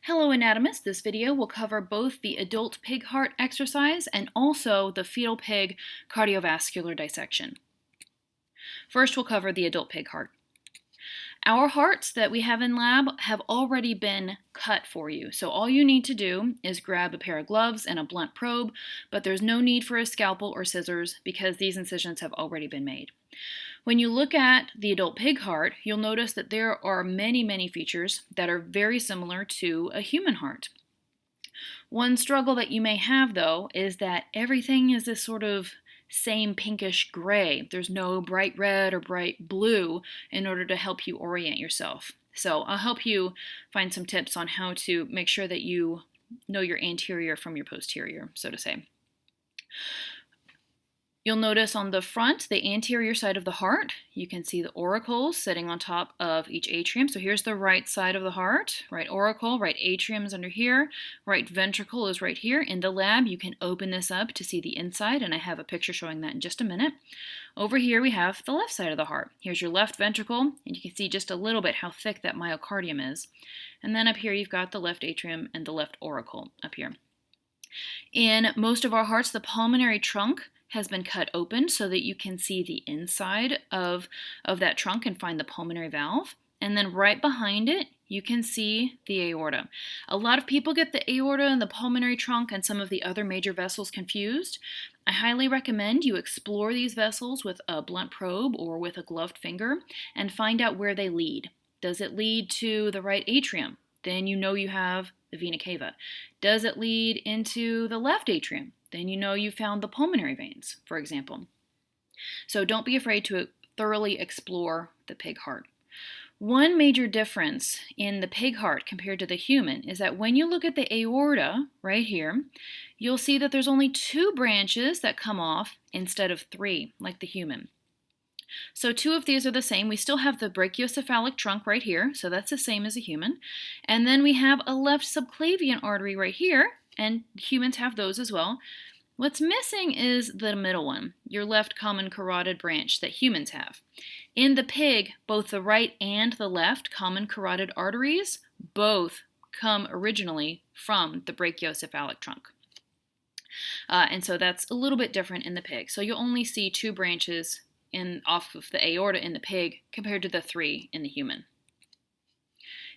Hello anatomists, this video will cover both the adult pig heart exercise and also the fetal pig cardiovascular dissection. First we'll cover the adult pig heart. Our hearts that we have in lab have already been cut for you, so all you need to do is grab a pair of gloves and a blunt probe, but there's no need for a scalpel or scissors because these incisions have already been made. When you look at the adult pig heart, you'll notice that there are many features that are very similar to a human heart. One struggle that you may have, though, is that everything is this sort of same pinkish gray. There's no bright red or bright blue in order to help you orient yourself. So I'll help you find some tips on how to make sure that you know your anterior from your posterior, so to say. You'll notice on the front, the anterior side of the heart, you can see the auricles sitting on top of each atrium. So here's the right side of the heart, right auricle, right atrium is under here, right ventricle is right here. In the lab, you can open this up to see the inside, and I have a picture showing that in just a minute. Over here, we have the left side of the heart. Here's your left ventricle, and you can see just a little bit how thick that myocardium is. And then up here, you've got the left atrium and the left auricle up here. In most of our hearts, the pulmonary trunk has been cut open so that you can see the inside of that trunk and find the pulmonary valve. And then right behind it, you can see the aorta. A lot of people get the aorta and the pulmonary trunk and some of the other major vessels confused. I highly recommend you explore these vessels with a blunt probe or with a gloved finger and find out where they lead. Does it lead to the right atrium? Then you know you have the vena cava. Does it lead into the left atrium? Then you know you found the pulmonary veins, for example. So don't be afraid to thoroughly explore the pig heart. One major difference in the pig heart compared to the human is that when you look at the aorta right here, you'll see that there's only 2 branches that come off instead of 3, like the human. So 2 of these are the same. We still have the brachiocephalic trunk right here, so that's the same as a human. And then we have a left subclavian artery right here, and humans have those as well. What's missing is the middle one, your left common carotid branch that humans have. In the pig, both the right and the left common carotid arteries both come originally from the brachiocephalic trunk. And so that's a little bit different in the pig. So you'll only see 2 branches off of the aorta in the pig compared to the 3 in the human.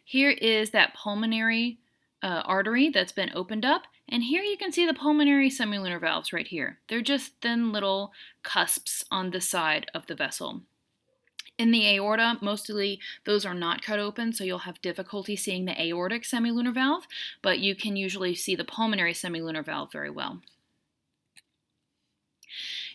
Here is that pulmonary artery that's been opened up, and here you can see the pulmonary semilunar valves right here. They're just thin little cusps on the side of the vessel. In the aorta, mostly those are not cut open, so you'll have difficulty seeing the aortic semilunar valve, but you can usually see the pulmonary semilunar valve very well.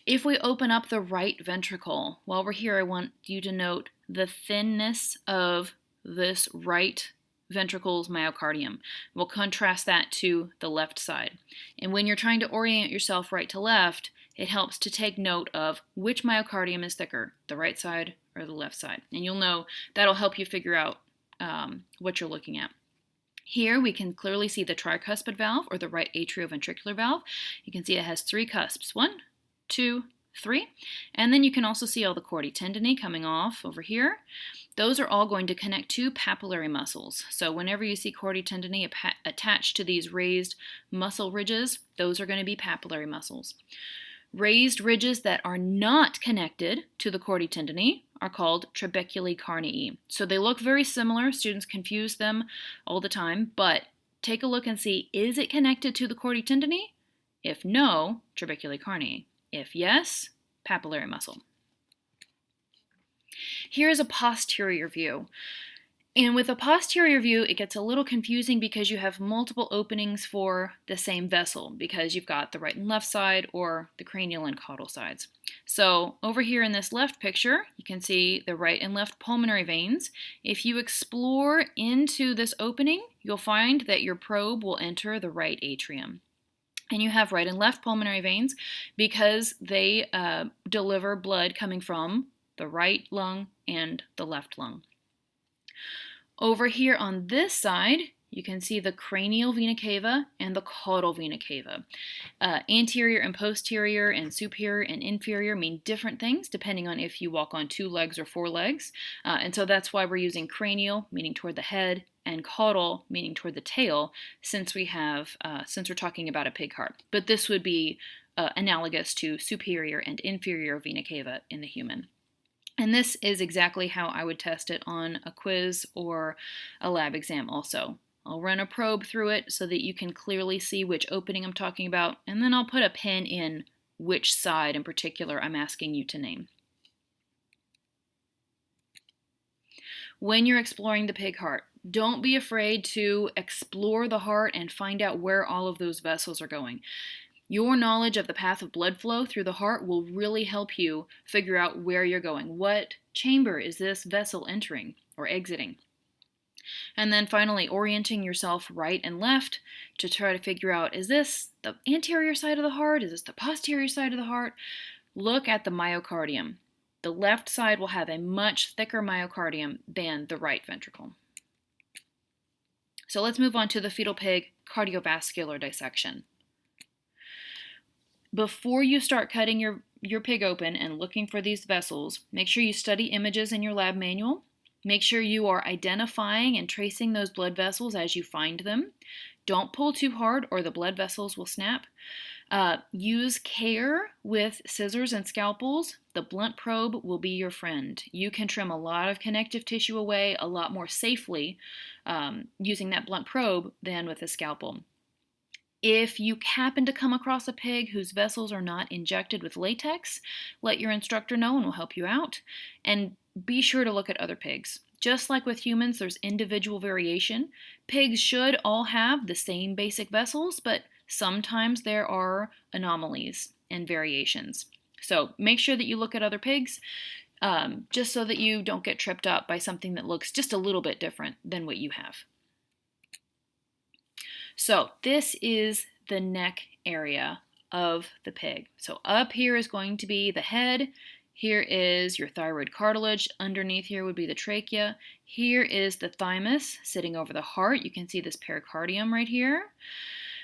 If we open up the right ventricle, while we're here, I want you to note the thinness of this right ventricle's myocardium. We'll contrast that to the left side. And when you're trying to orient yourself right to left, it helps to take note of which myocardium is thicker, the right side or the left side. And you'll know that'll help you figure out what you're looking at. Here we can clearly see the tricuspid valve or the right atrioventricular valve. You can see it has 3 cusps, 1, 2, 3. And then you can also see all the chordae tendineae coming off over here. Those are all going to connect to papillary muscles. So whenever you see chordae tendineae attached to these raised muscle ridges, those are going to be papillary muscles. Raised ridges that are not connected to the chordae tendineae are called trabeculae carneae. So they look very similar. Students confuse them all the time, but take a look and see, is it connected to the chordae tendineae? If no, trabeculae carneae. If yes, papillary muscle. Here is a posterior view. And with a posterior view, it gets a little confusing because you have multiple openings for the same vessel because you've got the right and left side or the cranial and caudal sides. So over here in this left picture, you can see the right and left pulmonary veins. If you explore into this opening, you'll find that your probe will enter the right atrium. And you have right and left pulmonary veins because they deliver blood coming from the right lung and the left lung. Over here on this side, you can see the cranial vena cava and the caudal vena cava. Anterior and posterior and superior and inferior mean different things depending on if you walk on 2 legs or 4 legs. And so that's why we're using cranial, meaning toward the head, and caudal, meaning toward the tail, since we're talking about a pig heart. But this would be analogous to superior and inferior vena cava in the human. And this is exactly how I would test it on a quiz or a lab exam also. I'll run a probe through it so that you can clearly see which opening I'm talking about, and then I'll put a pin in which side in particular I'm asking you to name. When you're exploring the pig heart, don't be afraid to explore the heart and find out where all of those vessels are going. Your knowledge of the path of blood flow through the heart will really help you figure out where you're going. What chamber is this vessel entering or exiting? And then finally, orienting yourself right and left to try to figure out, is this the anterior side of the heart? Is this the posterior side of the heart? Look at the myocardium. The left side will have a much thicker myocardium than the right ventricle. So let's move on to the fetal pig cardiovascular dissection. Before you start cutting your pig open and looking for these vessels, make sure you study images in your lab manual. Make sure you are identifying and tracing those blood vessels as you find them. Don't pull too hard or the blood vessels will snap. Use care with scissors and scalpels. The blunt probe will be your friend. You can trim a lot of connective tissue away a lot more safely using that blunt probe than with a scalpel. If you happen to come across a pig whose vessels are not injected with latex, let your instructor know and we'll help you out. And be sure to look at other pigs. Just like with humans, there's individual variation. Pigs should all have the same basic vessels, but sometimes there are anomalies and variations. So make sure that you look at other pigs, just so that you don't get tripped up by something that looks just a little bit different than what you have. So this is the neck area of the pig. So up here is going to be the head. Here is your thyroid cartilage. Underneath here would be the trachea. Here is the thymus sitting over the heart. You can see this pericardium right here.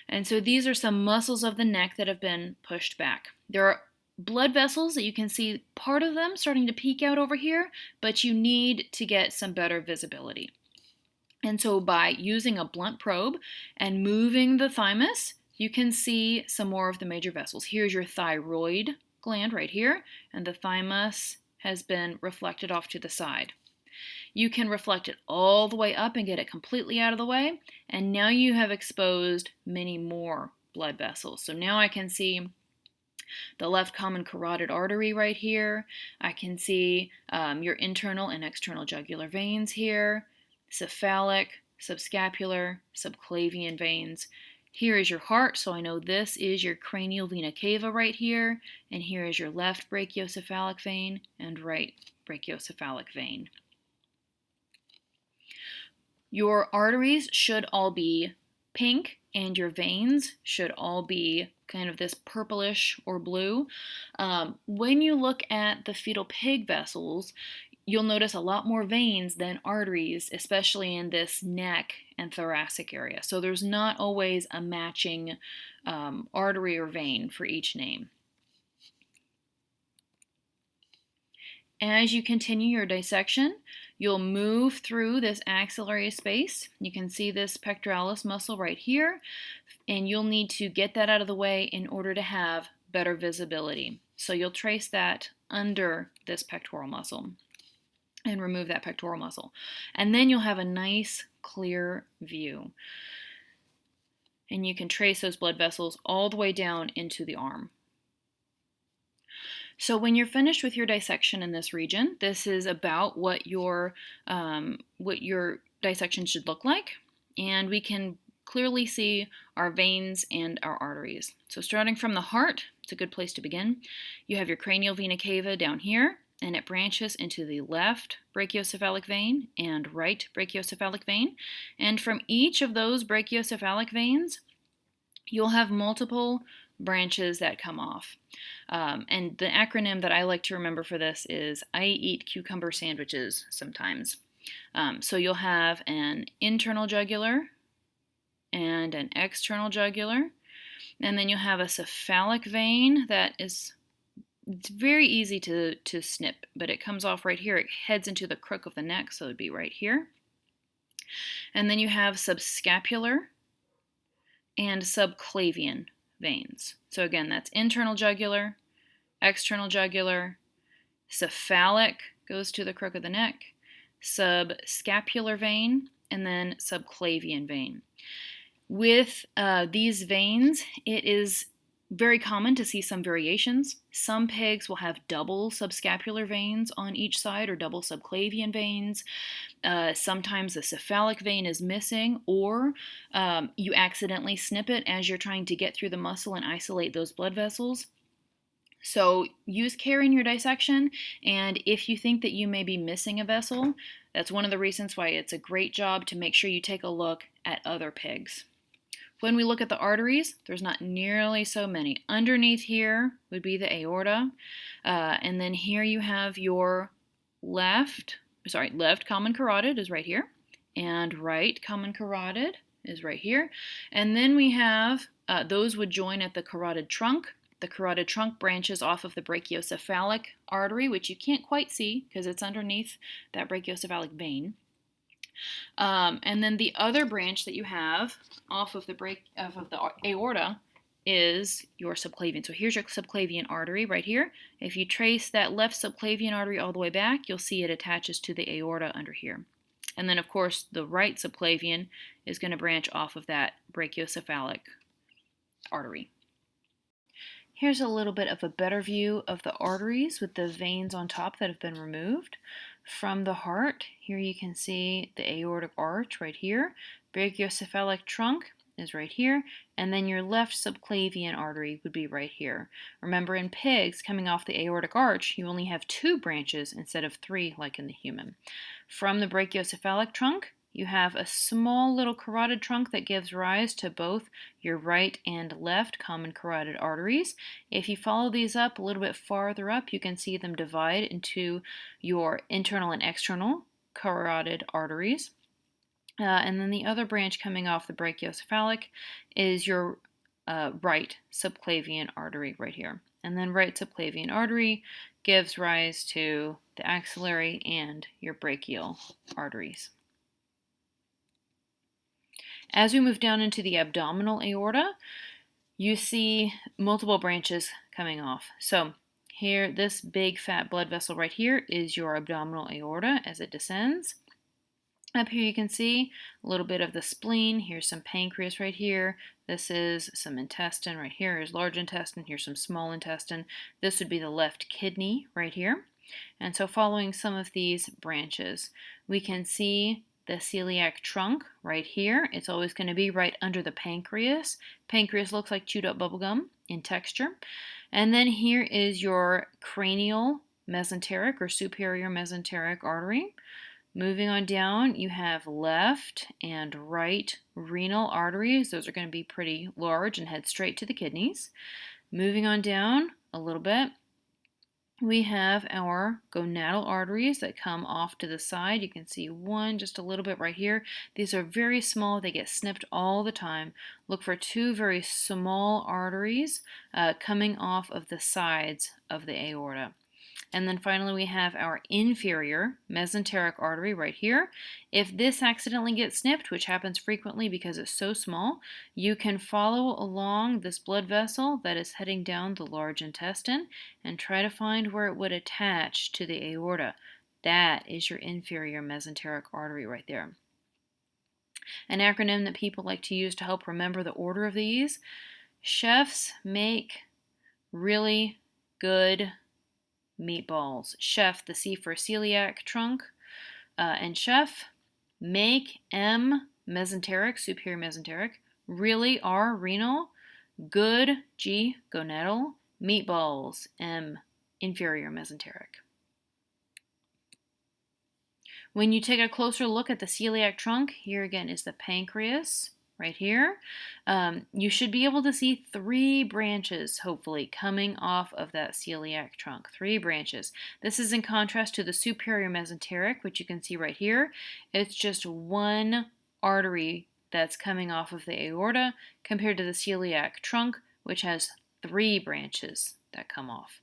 And so these are some muscles of the neck that have been pushed back. There are blood vessels that you can see part of them starting to peek out over here, but you need to get some better visibility. And so by using a blunt probe and moving the thymus, you can see some more of the major vessels. Here's your thyroid gland right here, and the thymus has been reflected off to the side. You can reflect it all the way up and get it completely out of the way, and now you have exposed many more blood vessels. So now I can see the left common carotid artery right here. I can see your internal and external jugular veins here, cephalic, subscapular, subclavian veins. Here is your heart, so I know this is your cranial vena cava right here, and here is your left brachiocephalic vein and right brachiocephalic vein. Your arteries should all be pink, and your veins should all be kind of this purplish or blue. When you look at the fetal pig vessels, you'll notice a lot more veins than arteries, especially in this neck and thoracic area. So there's not always a matching artery or vein for each name. As you continue your dissection, you'll move through this axillary space. You can see this pectoralis muscle right here, and you'll need to get that out of the way in order to have better visibility. So you'll trace that under this pectoral muscle and remove that pectoral muscle. And then you'll have a nice clear view. And you can trace those blood vessels all the way down into the arm. So when you're finished with your dissection in this region, this is about what your dissection should look like. And we can clearly see our veins and our arteries. So starting from the heart, it's a good place to begin. You have your cranial vena cava down here, and it branches into the left brachiocephalic vein and right brachiocephalic vein. And from each of those brachiocephalic veins, you'll have multiple branches that come off. And the acronym that I like to remember for this is I eat cucumber sandwiches sometimes. So you'll have an internal jugular and an external jugular. And then you'll have a cephalic vein that is it's very easy to snip, but it comes off right here. It heads into the crook of the neck, so it would be right here. And then you have subscapular and subclavian veins. So again, that's internal jugular, external jugular, cephalic goes to the crook of the neck, subscapular vein, and then subclavian vein. With these veins, it is very common to see some variations. Some pigs will have double subscapular veins on each side or double subclavian veins. Sometimes the cephalic vein is missing, or you accidentally snip it as you're trying to get through the muscle and isolate those blood vessels. So use care in your dissection, and if you think that you may be missing a vessel, that's one of the reasons why it's a great job to make sure you take a look at other pigs. When we look at the arteries, there's not nearly so many. Underneath here would be the aorta, and then here you have your left common carotid is right here, and right common carotid is right here. And then we have, those would join at the carotid trunk. The carotid trunk branches off of the brachiocephalic artery, which you can't quite see because it's underneath that brachiocephalic vein. And then the other branch that you have off of the aorta is your subclavian. So here's your subclavian artery right here. If you trace that left subclavian artery all the way back, you'll see it attaches to the aorta under here. And then, of course, the right subclavian is going to branch off of that brachiocephalic artery. Here's a little bit of a better view of the arteries with the veins on top that have been removed. From the heart, here you can see the aortic arch right here. Brachiocephalic trunk is right here, and then your left subclavian artery would be right here. Remember, in pigs, coming off the aortic arch, you only have 2 branches instead of 3 like in the human. From the brachiocephalic trunk, you have a small little carotid trunk that gives rise to both your right and left common carotid arteries. If you follow these up a little bit farther up, you can see them divide into your internal and external carotid arteries. And then the other branch coming off the brachiocephalic is your right subclavian artery right here. And then right subclavian artery gives rise to the axillary and your brachial arteries. As we move down into the abdominal aorta, you see multiple branches coming off. So here, this big fat blood vessel right here is your abdominal aorta as it descends. Up here you can see a little bit of the spleen. Here's some pancreas right here. This is some intestine right here. Here's large intestine. Here's some small intestine. This would be the left kidney right here. And so following some of these branches, we can see the celiac trunk right here. It's always going to be right under the pancreas. Pancreas looks like chewed up bubblegum in texture. And then here is your cranial mesenteric or superior mesenteric artery. Moving on down, you have left and right renal arteries. Those are going to be pretty large and head straight to the kidneys. Moving on down a little bit, we have our gonadal arteries that come off to the side. You can see one just a little bit right here. These are very small. They get snipped all the time. Look for 2 very small arteries coming off of the sides of the aorta. And then finally we have our inferior mesenteric artery right here. If this accidentally gets snipped, which happens frequently because it's so small, you can follow along this blood vessel that is heading down the large intestine and try to find where it would attach to the aorta. That is your inferior mesenteric artery right there. An acronym that people like to use to help remember the order of these: chefs make really good meatballs. Chef, the C for celiac trunk, and chef, make M mesenteric, superior mesenteric, really R renal, good G gonadal, meatballs M inferior mesenteric. When you take a closer look at the celiac trunk, here again is the pancreas. Right here, you should be able to see 3 branches, hopefully, coming off of that celiac trunk. 3 branches. This is in contrast to the superior mesenteric, which you can see right here. It's just one artery that's coming off of the aorta compared to the celiac trunk, which has 3 branches that come off.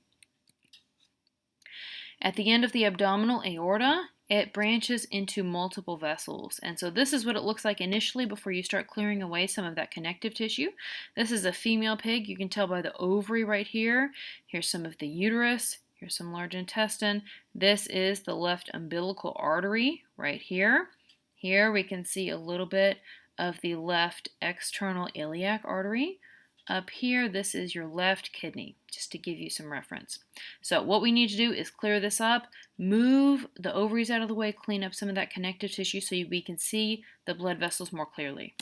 At the end of the abdominal aorta, it branches into multiple vessels. And so this is what it looks like initially before you start clearing away some of that connective tissue. This is a female pig. You can tell by the ovary right here. Here's some of the uterus. Here's some large intestine. This is the left umbilical artery right here. Here we can see a little bit of the left external iliac artery. Up here, this is your left kidney, just to give you some reference. So what we need to do is clear this up, move the ovaries out of the way, clean up some of that connective tissue so we can see the blood vessels more clearly.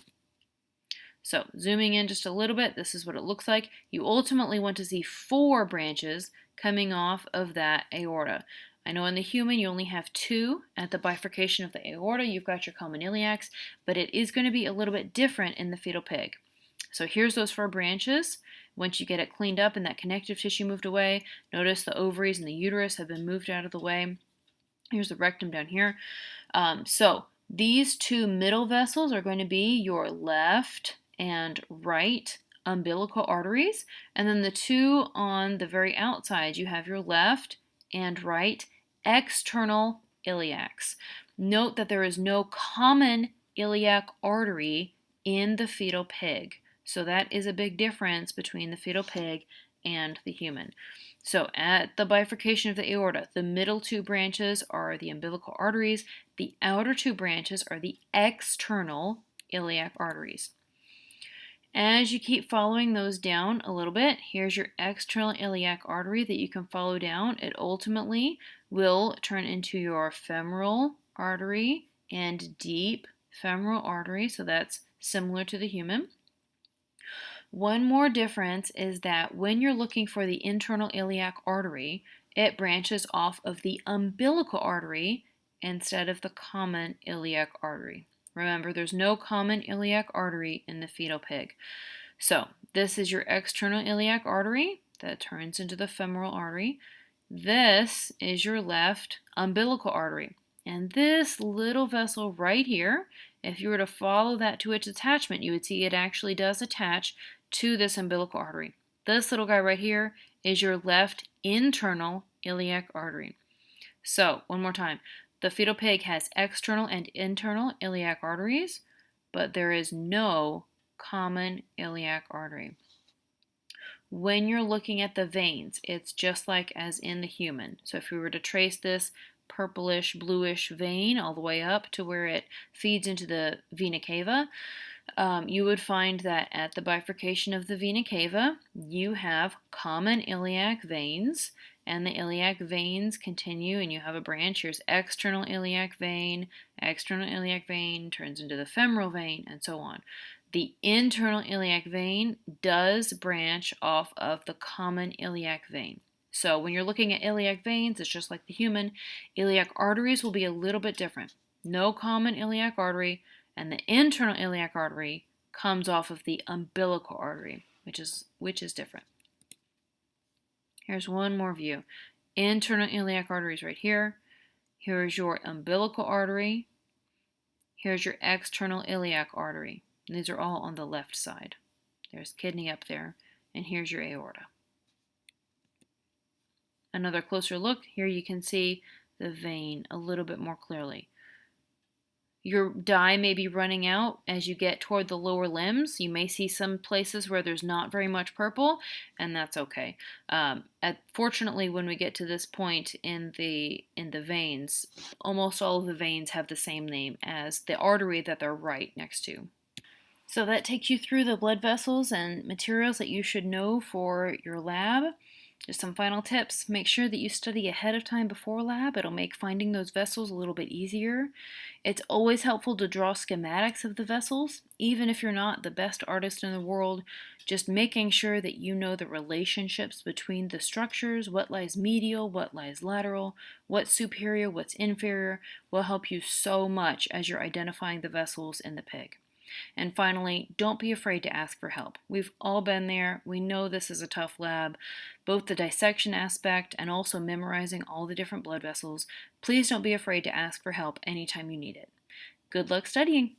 So zooming in just a little bit, this is what it looks like. You ultimately want to see 4 branches coming off of that aorta. I know in the human you only have 2 at the bifurcation of the aorta. You've got your common iliacs, but it is going to be a little bit different in the fetal pig. So here's those 4 branches. Once you get it cleaned up and that connective tissue moved away, notice the ovaries and the uterus have been moved out of the way. Here's the rectum down here. So these 2 middle vessels are going to be your left and right umbilical arteries. And then the 2 on the very outside, you have your left and right external iliacs. Note that there is no common iliac artery in the fetal pig. So that is a big difference between the fetal pig and the human. So at the bifurcation of the aorta, the middle 2 branches are the umbilical arteries. The outer 2 branches are the external iliac arteries. As you keep following those down a little bit, here's your external iliac artery that you can follow down. It ultimately will turn into your femoral artery and deep femoral artery, so that's similar to the human. One more difference is that when you're looking for the internal iliac artery, it branches off of the umbilical artery instead of the common iliac artery. Remember, there's no common iliac artery in the fetal pig. So this is your external iliac artery that turns into the femoral artery. This is your left umbilical artery. And this little vessel right here, if you were to follow that to its attachment, you would see it actually does attach to this umbilical artery. This little guy right here is your left internal iliac artery. So, one more time. The fetal pig has external and internal iliac arteries, but there is no common iliac artery. When you're looking at the veins, it's just like as in the human. So if we were to trace this purplish, bluish vein all the way up to where it feeds into the vena cava, you would find that at the bifurcation of the vena cava, you have common iliac veins, and the iliac veins continue, and you have a branch. Here's external iliac vein turns into the femoral vein, and so on. The internal iliac vein does branch off of the common iliac vein. So when you're looking at iliac veins, it's just like the human. Iliac arteries will be a little bit different. No common iliac artery, and the internal iliac artery comes off of the umbilical artery, which is different. Here's one more view. Internal iliac arteries right here. Here's your umbilical artery. Here's your external iliac artery. And these are all on the left side. There's kidney up there, and here's your aorta. Another closer look, here you can see the vein a little bit more clearly. Your dye may be running out as you get toward the lower limbs. You may see some places where there's not very much purple, and that's okay. Fortunately, when we get to this point in the veins, almost all of the veins have the same name as the artery that they're right next to. So that takes you through the blood vessels and materials that you should know for your lab. Just some final tips. Make sure that you study ahead of time before lab. It'll make finding those vessels a little bit easier. It's always helpful to draw schematics of the vessels, even if you're not the best artist in the world. Just making sure that you know the relationships between the structures, what lies medial, what lies lateral, what's superior, what's inferior, will help you so much as you're identifying the vessels in the pig. And finally, don't be afraid to ask for help. We've all been there. We know this is a tough lab, both the dissection aspect and also memorizing all the different blood vessels. Please don't be afraid to ask for help anytime you need it. Good luck studying.